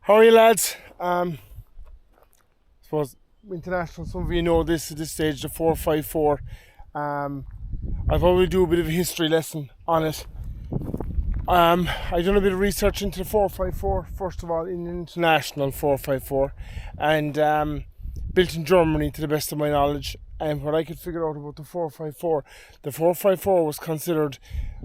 How are you, lads? I suppose international, some of you know this at this stage, the 454. I'll probably do a bit of a history lesson on it. I've done a bit of research into the 454, first of all, in international 454, and built in Germany to the best of my knowledge. And what I could figure out about the 454 was considered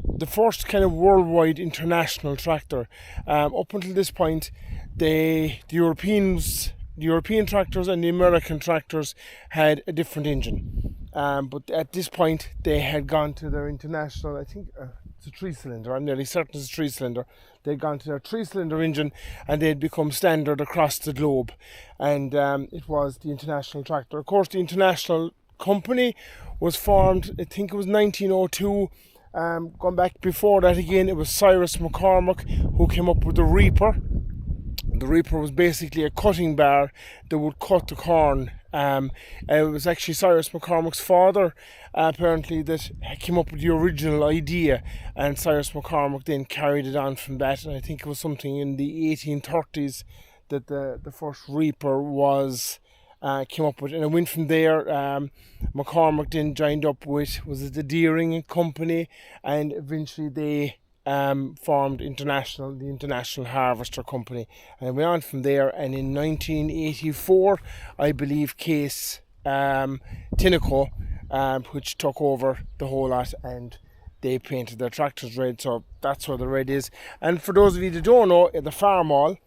the first kind of worldwide international tractor. Up until this point, the European tractors and the American tractors had a different engine. But at this point, they had gone to their international, I think it's a 3-cylinder, I'm nearly certain it's a 3-cylinder. They'd gone to their 3-cylinder engine and they'd become standard across the globe. And it was the international tractor. Of course, the international company was formed, I think it was 1902. Going back before that again, it was Cyrus McCormick who came up with the Reaper. The Reaper was basically a cutting bar that would cut the corn. It was actually Cyrus McCormick's father, apparently, that came up with the original idea, and Cyrus McCormick then carried it on from that. And I think it was something in the 1830s that the first Reaper was came up with, and it went from there. McCormick then joined up with, was it the Deere company, and eventually they formed the International Harvester Company, and it went on from there. And in 1984, I believe, Case Tineco, which took over the whole lot, and they painted their tractors red, so that's where the red is. And for those of you that don't know, the Farmall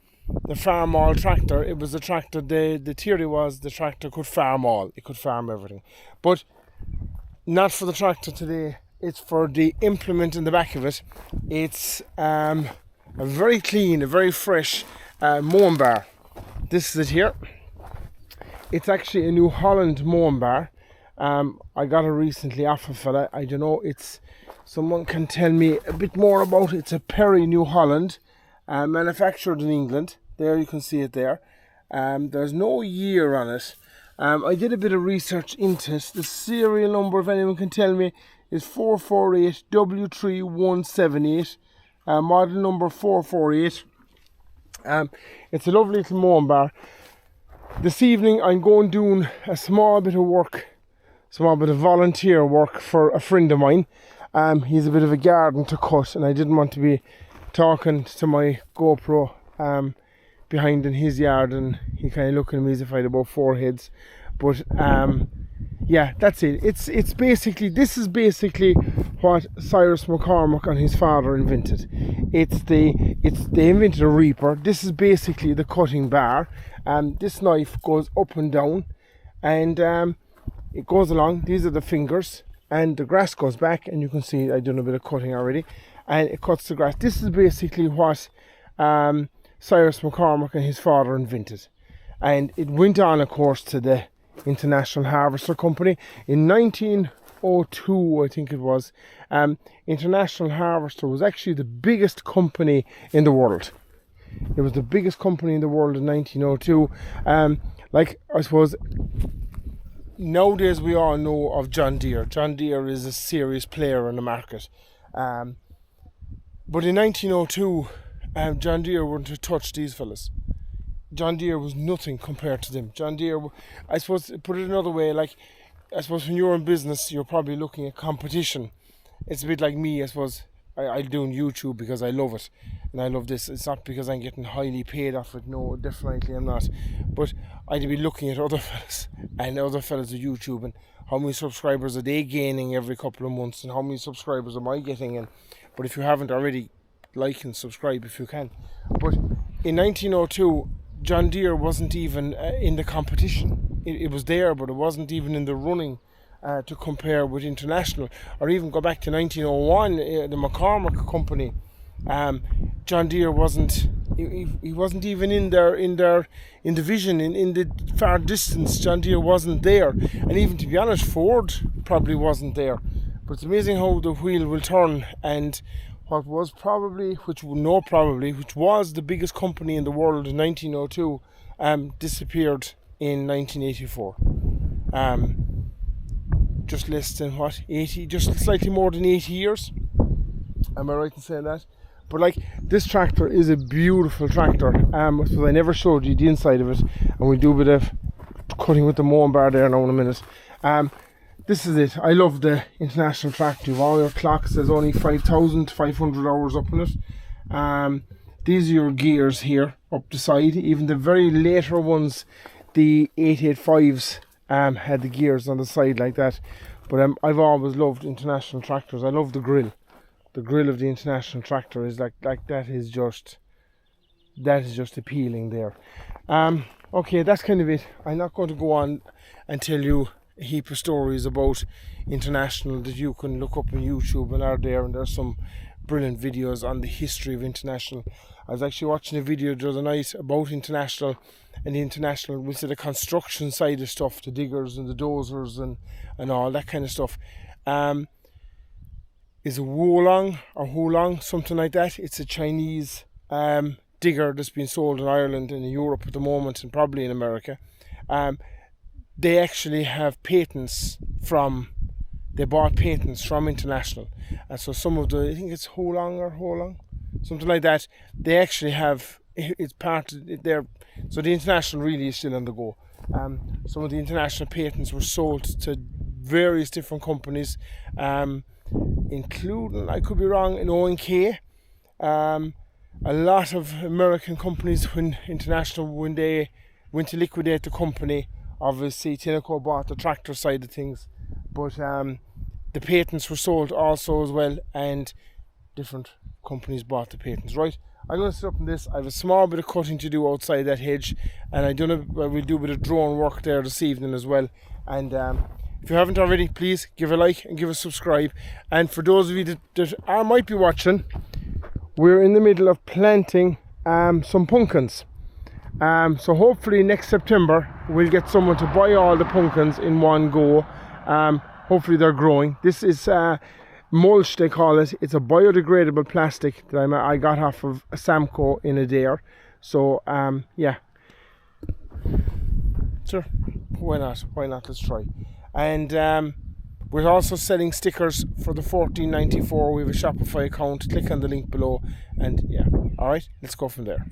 tractor, it was a tractor, the theory was the tractor could farm all, it could farm everything, but not for the tractor today. It's for the implement in the back of it. It's a very clean, a very fresh Mower Bar. This is it here. It's actually a New Holland Mower Bar. I got it recently off a fella. I don't know, someone can tell me a bit more about it. It's a Perry New Holland, manufactured in England. There you can see it there. There's no year on it. I did a bit of research into it. The serial number, if anyone can tell me, is 448W3178, model number 448. It's a lovely little Mower Bar. This evening I'm going doing a small bit of volunteer work for a friend of mine. He's a bit of a garden to cut, and I didn't want to be talking to my GoPro behind in his yard, and he kind of looking at me as if I had about 4 heads. But yeah, that's it. It's basically, this is basically what Cyrus McCormick and his father invented. They invented a Reaper. This is basically the cutting bar. This knife goes up and down, and it goes along. These are the fingers, and the grass goes back, and you can see I've done a bit of cutting already, and it cuts the grass. This is basically what Cyrus McCormick and his father invented, and it went on, of course, to the International Harvester Company in 1902, I think it was. International Harvester was actually the biggest company in the world. It was the biggest company in the world in 1902. Like, I suppose nowadays we all know of John Deere. John Deere is a serious player in the market. But in 1902, John Deere wouldn't have touched these fellas. John Deere was nothing compared to them. John Deere, I suppose, put it another way, like, I suppose when you're in business, you're probably looking at competition. It's a bit like me, I suppose. I'm doing YouTube because I love it, and I love this. It's not because I'm getting highly paid off it. No, definitely I'm not. But I'd be looking at other fellas, and other fellas are YouTube, and how many subscribers are they gaining every couple of months, and how many subscribers am I getting? But if you haven't already, like and subscribe if you can. But in 1902, John Deere wasn't even in the competition. It was there, but it wasn't even in the running to compare with International. Or even go back to 1901, the McCormick Company. John Deere wasn't. He wasn't even in the vision, in the far distance. John Deere wasn't there, and even, to be honest, Ford probably wasn't there. But it's amazing how the wheel will turn, and what was which was the biggest company in the world in 1902, disappeared in 1984. Just less than 80, just slightly more than 80 years. Am I right in saying that? But like, this tractor is a beautiful tractor. So I never showed you the inside of it, and we'll do a bit of cutting with the Mower Bar there now in a minute. This is it. I love the International tractor. You've all your clocks. There's only 5,500 hours up in it. These are your gears here up the side. Even the very later ones, the 885s, had the gears on the side like that. But I've always loved International tractors. I love the grill. The grill of the International tractor is like that is just appealing there. Okay, that's kind of it. I'm not going to go on and tell you a heap of stories about International that you can look up on YouTube and are there, and there's some brilliant videos on the history of International. I was actually watching a video the other night about International, and the International, we said the construction side of stuff, the diggers and the dozers and all that kind of stuff. Is a Wolong, something like that. It's a Chinese digger that's been sold in Ireland and in Europe at the moment, and probably in America. They actually have patents they bought patents from International. And so some of the, I think it's Holong, something like that, they actually have, it's part of their, so the International really is still on the go. Some of the International patents were sold to various different companies, including, I could be wrong, in O&K. A lot of American companies, when International, when they went to liquidate the company, obviously Tineco bought the tractor side of things, but the patents were sold also as well, and different companies bought the patents. Right, I'm going to sit up in this. I have a small bit of cutting to do outside that hedge, and we'll do a bit of drone work there this evening as well. And if you haven't already, please give a like and give a subscribe. And for those of you that might be watching, we're in the middle of planting some pumpkins. So hopefully next September we'll get someone to buy all the pumpkins in one go. Hopefully they're growing. This is mulch, they call it. It's a biodegradable plastic that I got off of Samco in a Deere. So yeah, sure, why not? Let's try. And we're also selling stickers for the 14.94. We have a Shopify account. Click on the link below, and yeah, all right, let's go from there.